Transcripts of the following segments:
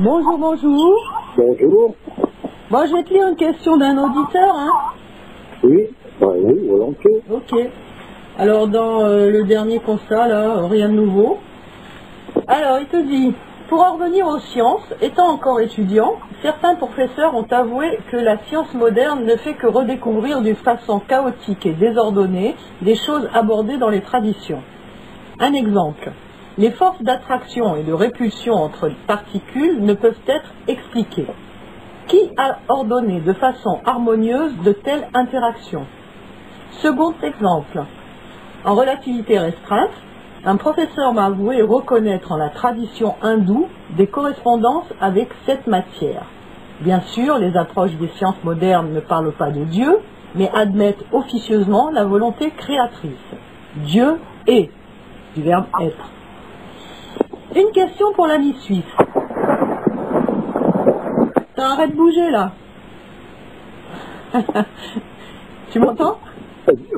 Bonjour, bonjour. Bonjour. Bon, je vais te lire une question d'un auditeur, hein. Oui, oui, volontiers. Ok. Alors, dans le dernier constat, là, rien de nouveau. Alors, il te dit, pour en revenir aux sciences, étant encore étudiant, certains professeurs ont avoué que la science moderne ne fait que redécouvrir d'une façon chaotique et désordonnée des choses abordées dans les traditions. Un exemple. Les forces d'attraction et de répulsion entre les particules ne peuvent être expliquées. Qui a ordonné de façon harmonieuse de telles interactions? Second exemple. En relativité restreinte, un professeur m'a avoué reconnaître en la tradition hindoue des correspondances avec cette matière. Bien sûr, les approches des sciences modernes ne parlent pas de Dieu, mais admettent officieusement la volonté créatrice. Dieu est, du verbe être. Une question pour l'ami suisse. Arrête de bouger là. Tu m'entends?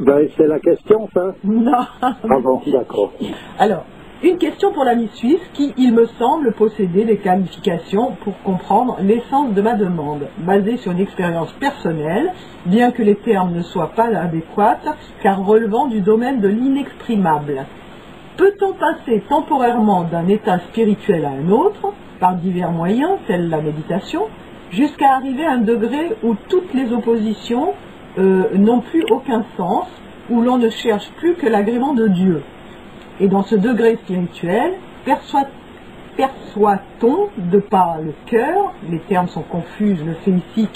Ben, c'est la question, ça? Non. Ah bon, d'accord. Alors, une question pour l'ami suisse qui, il me semble, posséder des qualifications pour comprendre l'essence de ma demande, basée sur une expérience personnelle, bien que les termes ne soient pas adéquats, car relevant du domaine de l'inexprimable. Peut-on passer temporairement d'un état spirituel à un autre, par divers moyens, tels la méditation, jusqu'à arriver à un degré où toutes les oppositions n'ont plus aucun sens, où l'on ne cherche plus que l'agrément de Dieu? Et dans ce degré spirituel, perçoit-on, de par le cœur, les termes sont confus, je le fais ici,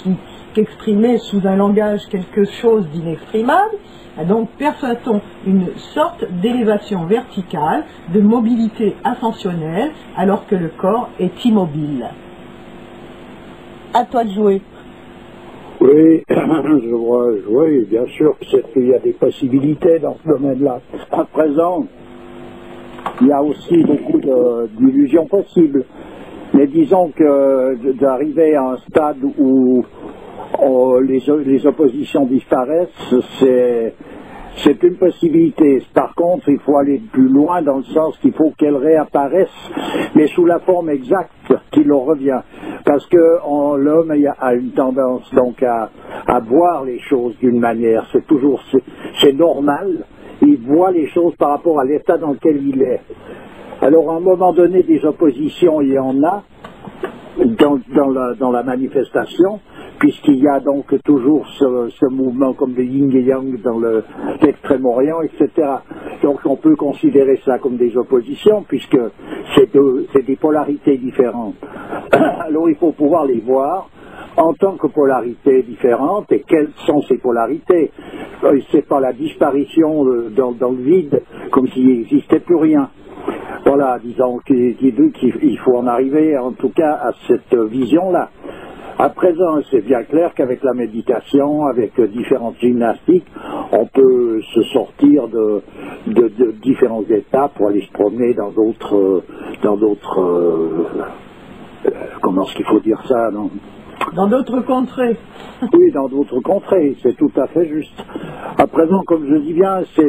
qu'exprimer sous un langage quelque chose d'inexprimable, donc perçoit-on une sorte d'élévation verticale, de mobilité ascensionnelle, alors que le corps est immobile? À toi de jouer. Oui, je vois, oui, bien sûr qu'il y a des possibilités dans ce domaine-là. À présent, il y a aussi beaucoup d'illusions possibles. Mais disons que d'arriver à un stade où les oppositions disparaissent, c'est une possibilité. Par contre, il faut aller plus loin dans le sens qu'il faut qu'elles réapparaissent, mais sous la forme exacte qui leur revient. Parce que l'homme a une tendance donc à voir les choses d'une manière. C'est normal. Il voit les choses par rapport à l'état dans lequel il est. Alors, à un moment donné, des oppositions, il y en a dans la manifestation, puisqu'il y a donc toujours ce mouvement comme le yin et yang dans l'Extrême-Orient, etc. Donc on peut considérer ça comme des oppositions, puisque c'est des polarités différentes. Alors il faut pouvoir les voir en tant que polarités différentes, et quelles sont ces polarités? C'est pas la disparition dans le vide, comme s'il n'existait plus rien. Voilà, disons qu'il faut en arriver en tout cas à cette vision-là. À présent, c'est bien clair qu'avec la méditation, avec différentes gymnastiques, on peut se sortir de différents états pour aller se promener dans d'autres comment est-ce qu'il faut dire ça, non? Dans d'autres contrées. Oui, dans d'autres contrées, c'est tout à fait juste. À présent, comme je dis bien, je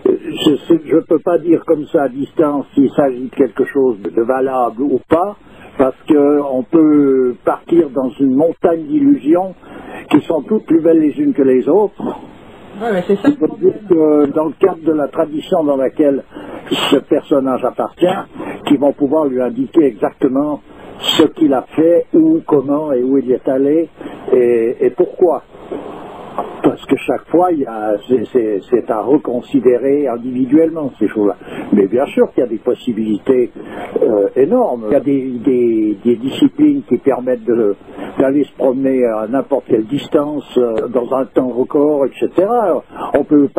ne peux pas dire comme ça à distance s'il s'agit de quelque chose de valable ou pas, parce qu'on peut partir dans une montagne d'illusions qui sont toutes plus belles les unes que les autres. Ouais, c'est ça. Il faut dire que dans le cadre de la tradition dans laquelle ce personnage appartient, qui vont pouvoir lui indiquer exactement ce qu'il a fait, où, comment et où il est allé et pourquoi. Parce que chaque fois, c'est à reconsidérer individuellement ces choses-là. Mais bien sûr qu'il y a des possibilités énormes. Il y a des disciplines qui permettent d'aller se promener à n'importe quelle distance, dans un temps record, etc. On peut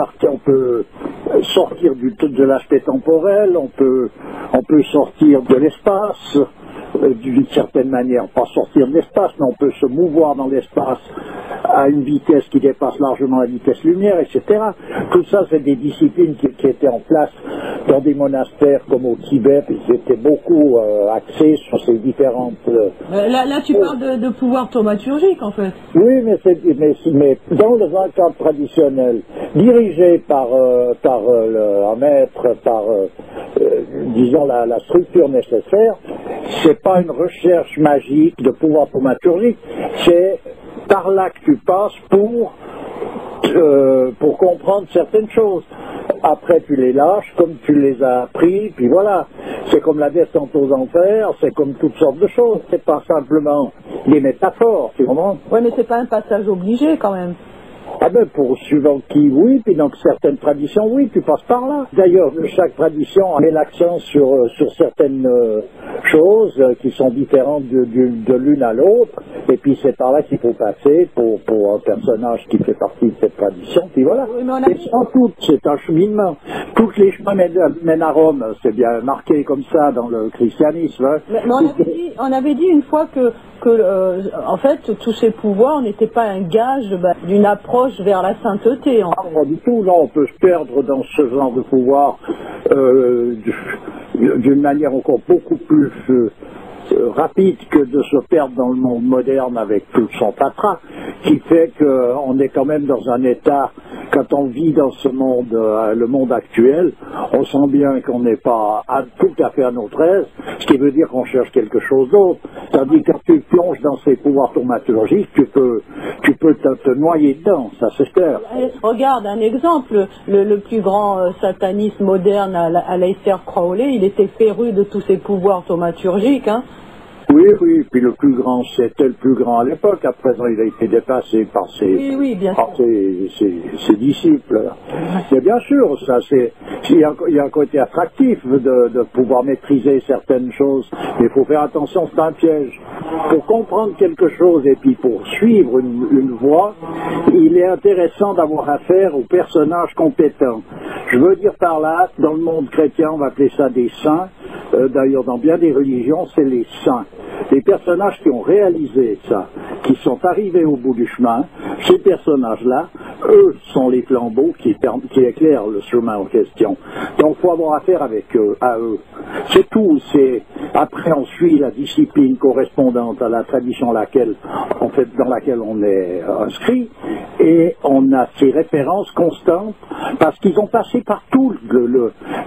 sortir de l'aspect temporel, on peut sortir de l'espace. D'une certaine manière, pas sortir de l'espace, mais on peut se mouvoir dans l'espace à une vitesse qui dépasse largement la vitesse lumière, etc. Tout ça, c'est des disciplines qui étaient en place dans des monastères comme au Tibet, ils étaient beaucoup axés sur ces différentes... Là, tu parles de pouvoir thaumaturgique, en fait. Oui, mais dans un cadre traditionnel, dirigé par un maître, par, disons, la structure nécessaire, c'est pas une recherche magique de pouvoir thaumaturgique, c'est par là que tu passes pour comprendre certaines choses. Après, tu les lâches comme tu les as appris, puis voilà. C'est comme la descente aux enfers, c'est comme toutes sortes de choses. C'est pas simplement des métaphores, tu comprends? Oui, mais c'est pas un passage obligé quand même. Ah ben, pour suivant qui, oui, puis dans certaines traditions, oui, tu passes par là. D'ailleurs, chaque tradition met l'accent sur certaines choses qui sont différentes de l'une à l'autre, et puis c'est par là qu'il faut passer pour un personnage qui fait partie de cette tradition, puis voilà. Oui, Et sans doute, c'est un cheminement. Tous les chemins mènent à Rome, c'est bien marqué comme ça dans le christianisme. Hein. Mais on avait dit une fois que en fait, tous ces pouvoirs n'étaient pas un gage d'une approche vers la sainteté. En fait. Pas du tout, non, on peut se perdre dans ce genre de pouvoir d'une manière encore beaucoup plus rapide que de se perdre dans le monde moderne avec tout son tatras, qui fait qu'on est quand même dans un état, quand on vit dans ce monde, le monde actuel, on sent bien qu'on n'est pas tout à fait à notre aise, ce qui veut dire qu'on cherche quelque chose d'autre. Tandis que quand tu plonges dans ces pouvoirs thaumaturgiques, tu peux te noyer dedans, ça c'est clair. Regarde, un exemple, le plus grand sataniste moderne, Aleister Crowley, il était féru de tous ces pouvoirs thaumaturgiques, hein. Oui, puis le plus grand, c'était le plus grand à l'époque. À présent, il a été dépassé par ses disciples. Mais bien sûr, ça, il y a un côté attractif de pouvoir maîtriser certaines choses. Il faut faire attention, c'est un piège. Pour comprendre quelque chose et puis pour suivre une voie, il est intéressant d'avoir affaire aux personnages compétents. Je veux dire par là, dans le monde chrétien, on va appeler ça des saints. D'ailleurs, dans bien des religions, c'est les saints. Les personnages qui ont réalisé ça, qui sont arrivés au bout du chemin, ces personnages-là, eux, sont les flambeaux qui éclairent le chemin en question. Donc, il faut avoir affaire à eux. C'est tout. Après, on suit la discipline correspondante à la tradition dans laquelle on est inscrit, et on a ces références constantes, parce qu'ils ont passé partout,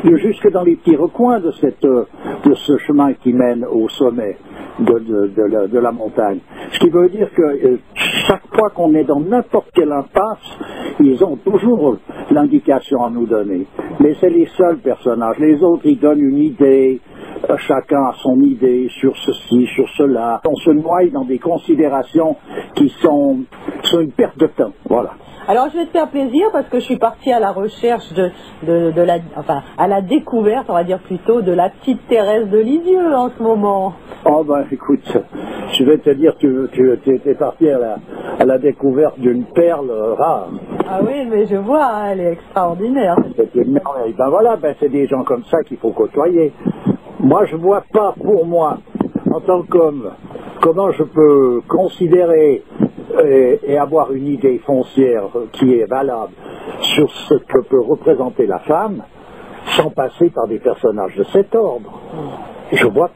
jusque dans les petits recoins de ce chemin qui mène au sommet de la montagne. Ce qui veut dire que chaque fois qu'on est dans n'importe quelle impasse, ils ont toujours l'indication à nous donner. Mais c'est les seuls personnages. Les autres, ils donnent une idée, chacun a son idée sur ceci, sur cela. On se noie dans des considérations qui sont une perte de temps. Voilà. Alors je vais te faire plaisir parce que je suis partie à la recherche à la découverte, on va dire plutôt, de la petite Thérèse de Lisieux en ce moment. Oh ben écoute, je vais te dire, tu es parti à la découverte d'une perle rare. Ah oui, mais je vois, hein, elle est extraordinaire. C'est une merveille. Ben voilà, c'est des gens comme ça qu'il faut côtoyer. Moi je vois pas pour moi, en tant qu'homme, comment je peux considérer et avoir une idée foncière qui est valable sur ce que peut représenter la femme sans passer par des personnages de cet ordre. Je vois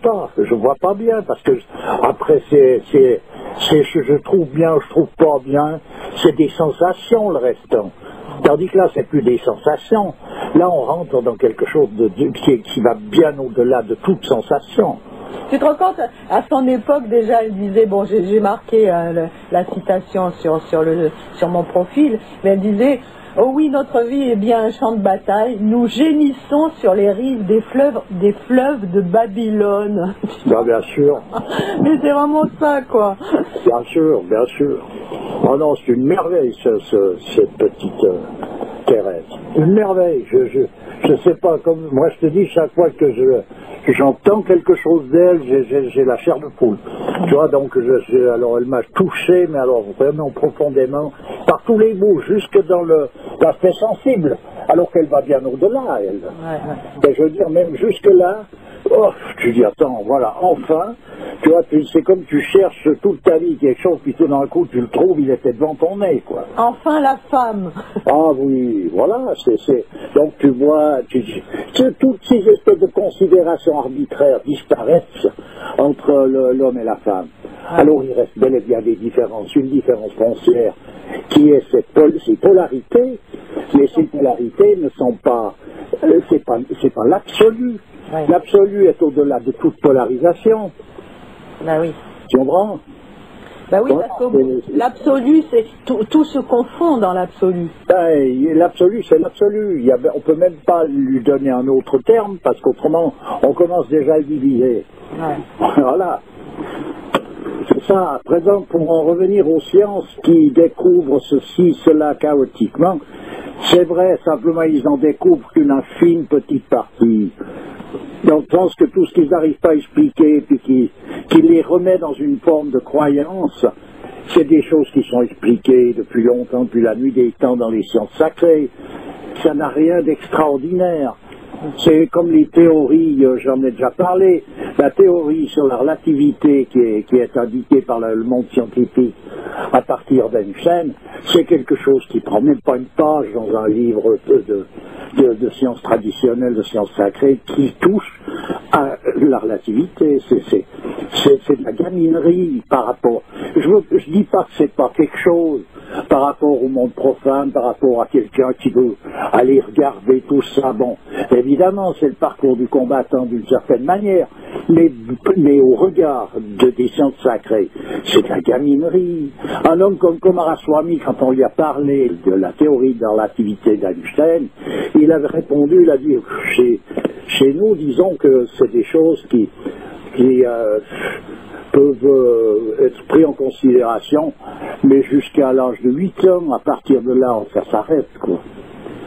pas bien, parce que après je trouve bien, je trouve pas bien, c'est des sensations le restant. Tandis que là, c'est plus des sensations. Là, on rentre dans quelque chose qui va bien au-delà de toute sensation. Tu te rends compte, à son époque déjà, elle disait, bon, j'ai marqué la citation sur mon profil, mais elle disait, oh oui, notre vie est bien un champ de bataille, nous gémissons sur les rives des fleuves de Babylone. Ben, bien sûr. Mais c'est vraiment ça, quoi. Bien sûr, bien sûr. Oh non, c'est une merveille, cette petite Thérèse. Une merveille. Je sais pas, comme moi je te dis, chaque fois que j'entends quelque chose d'elle, j'ai la chair de poule. Tu vois, donc alors elle m'a touché, mais alors vraiment profondément, par tous les bouts, jusque dans l'aspect sensible, alors qu'elle va bien au-delà, elle. Ouais. Et je veux dire, même jusque-là, tu dis, attends, voilà, enfin, tu vois, c'est comme tu cherches toute ta vie quelque chose, puis tout d'un coup, tu le trouves, il était devant ton nez, quoi. Enfin, la femme. Ah oui, voilà, donc tu vois, toutes ces espèces de considérations arbitraires disparaissent entre l'homme et la femme. Alors il reste bel et bien des différences, une différence foncière qui est ces polarités, mais ces polarités ne sont pas, c'est pas l'absolu. Ouais. L'absolu est au-delà de toute polarisation. Bah oui. Tu comprends? Bah oui, parce que l'absolu, c'est tout se confond dans l'absolu. L'absolu, c'est l'absolu. On peut même pas lui donner un autre terme, parce qu'autrement, on commence déjà à le diviser. Ouais. Voilà. C'est ça. À présent, pour en revenir aux sciences qui découvrent ceci, cela chaotiquement, c'est vrai, simplement ils en découvrent qu'une infime petite partie. Dans le sens que tout ce qu'ils n'arrivent pas à expliquer, puis qui les remet dans une forme de croyance, c'est des choses qui sont expliquées depuis longtemps, depuis la nuit des temps dans les sciences sacrées. Ça n'a rien d'extraordinaire. C'est comme les théories, j'en ai déjà parlé, la théorie sur la relativité qui est indiquée par le monde scientifique à partir d'Einstein, c'est quelque chose qui prend même pas une page dans un livre de sciences traditionnelles, de sciences sacrées, qui touche à la relativité. C'est de la gaminerie par rapport. Je dis pas que c'est pas quelque chose par rapport au monde profane, par rapport à quelqu'un qui veut aller regarder tout ça. Bon, évidemment, c'est le parcours du combattant d'une certaine manière, mais au regard des sciences sacrées, c'est de la gaminerie. Un homme comme Coomaraswamy, quand on lui a parlé de la théorie de la relativité d'Einstein, il avait répondu, il a dit, chez nous, disons que c'est des choses qui peuvent être pris en considération, mais jusqu'à l'âge de 8 ans, à partir de là, ça s'arrête, quoi.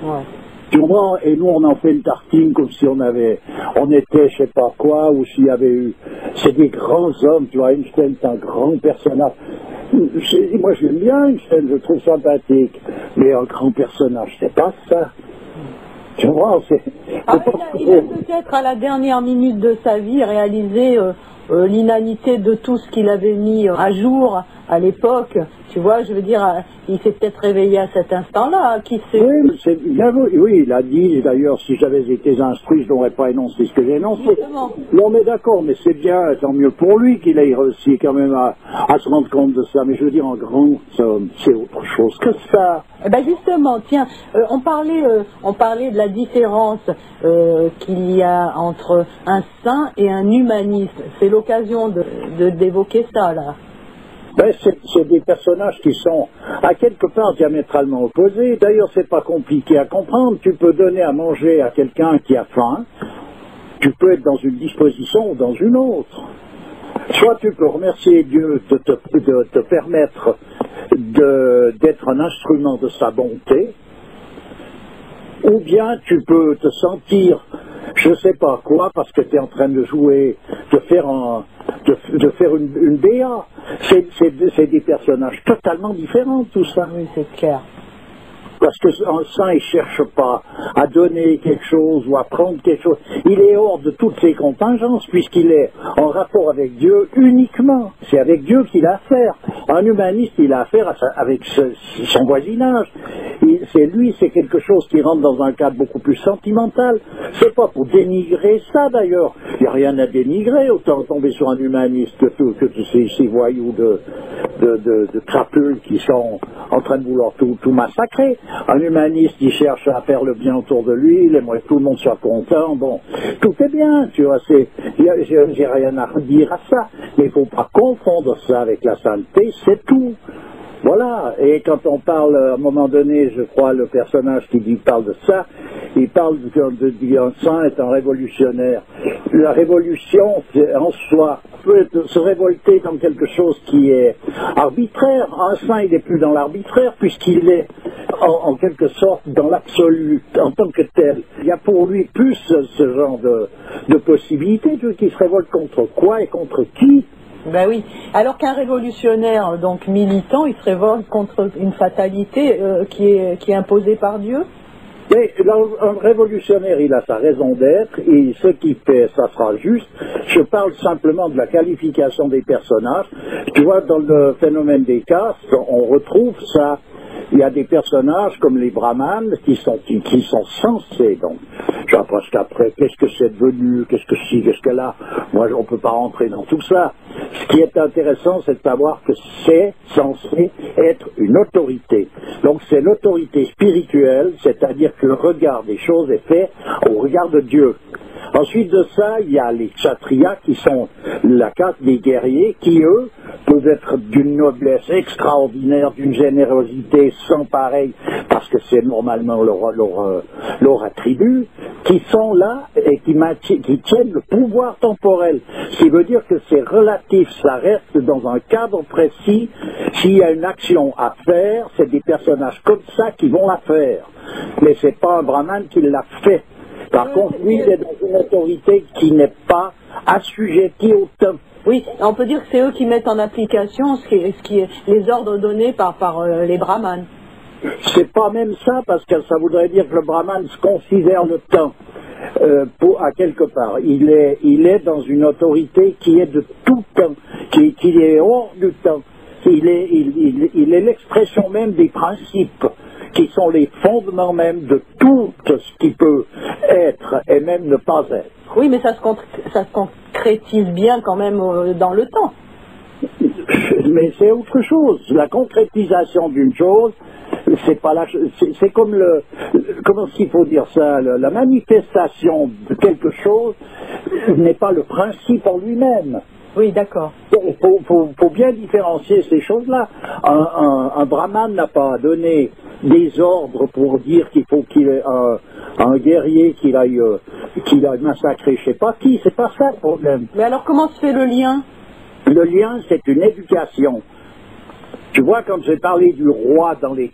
Ouais. Tu comprends? Et nous, on en fait une tartine comme si on était je sais pas quoi, ou s'il y avait eu... C'est des grands hommes, tu vois, Einstein c'est un grand personnage. Moi, j'aime bien Einstein, je le trouve sympathique, mais un grand personnage, c'est pas ça. Tu comprends? Il a peut-être à la dernière minute de sa vie réalisé l'inanité de tout ce qu'il avait mis à jour à l'époque. Tu vois, je veux dire, il s'est peut-être réveillé à cet instant-là, qui sait. Oui, il a dit, d'ailleurs, si j'avais été instruit, je n'aurais pas énoncé ce que j'ai énoncé. Justement. Non, mais d'accord, mais c'est bien, tant mieux pour lui qu'il ait réussi quand même à se rendre compte de ça. Mais je veux dire, en grand, c'est autre chose que ça. Eh ben justement, tiens, on parlait de la différence qu'il y a entre un saint et un humaniste. C'est l'occasion d'évoquer ça, là. Ben, c'est des personnages qui sont à quelque part diamétralement opposés. D'ailleurs, c'est pas compliqué à comprendre. Tu peux donner à manger à quelqu'un qui a faim. Tu peux être dans une disposition ou dans une autre. Soit tu peux remercier Dieu de te permettre d'être un instrument de sa bonté, ou bien tu peux te sentir, je sais pas quoi, parce que tu es en train de jouer, de faire une BA. C'est des personnages totalement différents, tout ça. Oui, c'est clair. Parce qu'un saint, il ne cherche pas à donner quelque chose ou à prendre quelque chose. Il est hors de toutes ses contingences, puisqu'il est en rapport avec Dieu uniquement. C'est avec Dieu qu'il a affaire. Un humaniste, il a affaire avec son voisinage. C'est quelque chose qui rentre dans un cadre beaucoup plus sentimental. C'est pas pour dénigrer ça, d'ailleurs. Il n'y a rien à dénigrer, autant tomber sur un humaniste que tous ces voyous de crapules qui sont en train de vouloir tout massacrer. Un humaniste, il cherche à faire le bien autour de lui, il aimerait que tout le monde soit content. Bon, tout est bien, tu vois, j'ai rien à redire à ça, mais il ne faut pas confondre ça avec la sainteté, c'est tout. Voilà, et quand on parle, à un moment donné, je crois, le personnage qui parle de ça, il parle d'un saint est un révolutionnaire. La révolution, en soi, peut se révolter dans quelque chose qui est arbitraire. Un saint, il n'est plus dans l'arbitraire, puisqu'il est, en quelque sorte, dans l'absolu, en tant que tel. Il y a pour lui plus ce genre de possibilités, qui se révolte contre quoi et contre qui. Ben oui. Alors qu'un révolutionnaire, donc militant, il se révolte contre une fatalité qui est imposée par Dieu. Mais un révolutionnaire, il a sa raison d'être, et ce qu'il fait, ça sera juste. Je parle simplement de la qualification des personnages. Tu vois, dans le phénomène des castes, on retrouve ça. Il y a des personnages comme les brahmanes qui sont censés, donc, parce qu'après, qu'est-ce que c'est devenu, qu'est-ce que ci, qu'est-ce que là, moi on ne peut pas rentrer dans tout ça. Ce qui est intéressant, c'est de savoir que c'est censé être une autorité. Donc c'est l'autorité spirituelle, c'est-à-dire que le regard des choses est fait au regard de Dieu. Ensuite de ça, il y a les kshatriyas qui sont la caste des guerriers qui, eux, peuvent être d'une noblesse extraordinaire, d'une générosité sans pareil, parce que c'est normalement leur attribut, qui sont là et qui tiennent le pouvoir temporel. Ce qui veut dire que c'est relatif, ça reste dans un cadre précis. S'il y a une action à faire, c'est des personnages comme ça qui vont la faire. Mais c'est pas un brahman qui l'a fait. Par contre, lui, il est dans une autorité qui n'est pas assujettie au temps. Oui, on peut dire que c'est eux qui mettent en application les ordres donnés par les brahmanes. C'est pas même ça, parce que ça voudrait dire que le brahman se considère le temps à quelque part. Il est dans une autorité qui est de tout temps, qui est hors du temps. Il est l'expression même des principes, qui sont les fondements même de tout ce qui peut être et même ne pas être. Oui, mais ça se concrétise bien quand même dans le temps. Mais c'est autre chose. La concrétisation d'une chose, c'est comme comment il faut dire ça, la manifestation de quelque chose n'est pas le principe en lui-même. Oui, d'accord. Il faut bien différencier ces choses-là. Un brahman n'a pas à donner des ordres pour dire qu'il faut qu'il ait un guerrier qu'il aille massacrer je sais pas qui. C'est pas ça le problème. Mais alors comment se fait le lien? Le lien, c'est une éducation. Tu vois, quand j'ai parlé du roi dans les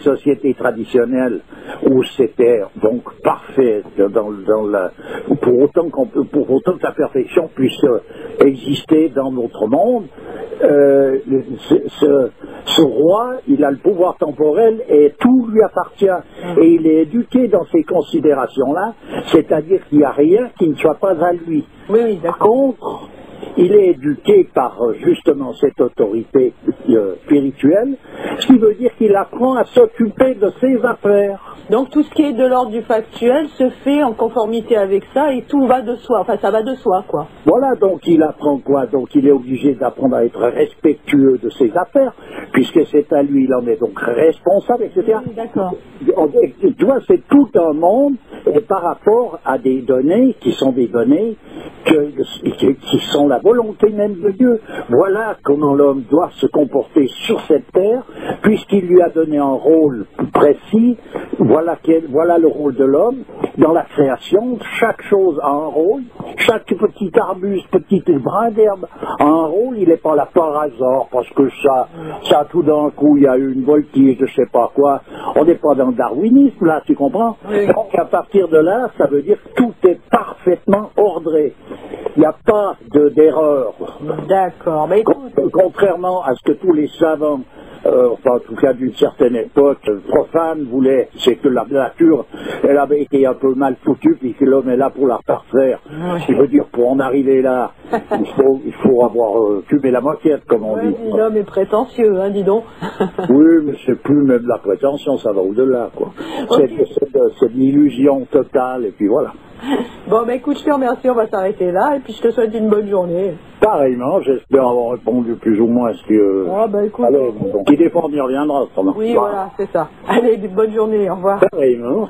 sociétés traditionnelles, où c'était donc parfait, pour autant que la perfection puisse exister dans notre monde, ce roi, il a le pouvoir temporel et tout lui appartient. Et il est éduqué dans ces considérations-là, c'est-à-dire qu'il n'y a rien qui ne soit pas à lui. Oui, oui, d'accord. Par contre, il est éduqué par justement cette autorité spirituelle, ce qui veut dire qu'il apprend à s'occuper de ses affaires. Donc tout ce qui est de l'ordre du factuel se fait en conformité avec ça et tout va de soi, enfin ça va de soi quoi. Voilà, donc il apprend quoi? Donc il est obligé d'apprendre à être respectueux de ses affaires, puisque c'est à lui, il en est donc responsable, etc. Oui, d'accord. Tu vois, c'est tout un monde, et par rapport à des données qui sont des données qui sont la volonté même de Dieu. Voilà comment l'homme doit se comporter sur cette terre, puisqu'il lui a donné un rôle précis. Voilà le rôle de l'homme dans la création. Chaque chose a un rôle. Chaque petit arbuste, petit brin d'herbe a un rôle. Il n'est pas là par hasard parce que ça tout d'un coup il y a eu une voltige de je sais pas quoi. On n'est pas dans le darwinisme là, tu comprends? Oui. Donc à partir de là, ça veut dire que tout est parfaitement ordré. Il n'y a pas d'erreur. D'accord. Mais écoute, contrairement à ce que tous les savants, enfin en tout cas d'une certaine époque, profanes voulaient, c'est que la nature, elle avait été un peu mal foutue, puis que l'homme est là pour la refaire. Oui. Je veux dire, pour en arriver là, il faut avoir fumé la moquette, comme on dit. L'homme est prétentieux, hein, dis donc. Oui, mais c'est plus même de la prétention, ça va au-delà, quoi. Okay. C'est une illusion totale, et puis voilà. Bon, bah écoute, je te remercie, on va s'arrêter là, et puis je te souhaite une bonne journée. Pareillement, j'espère avoir répondu plus ou moins à ce que... Oh, bah écoute... Allez, donc, qui défend, y reviendra, autrement. Oui, voilà, c'est ça. Allez, bonne journée, au revoir. Pareillement.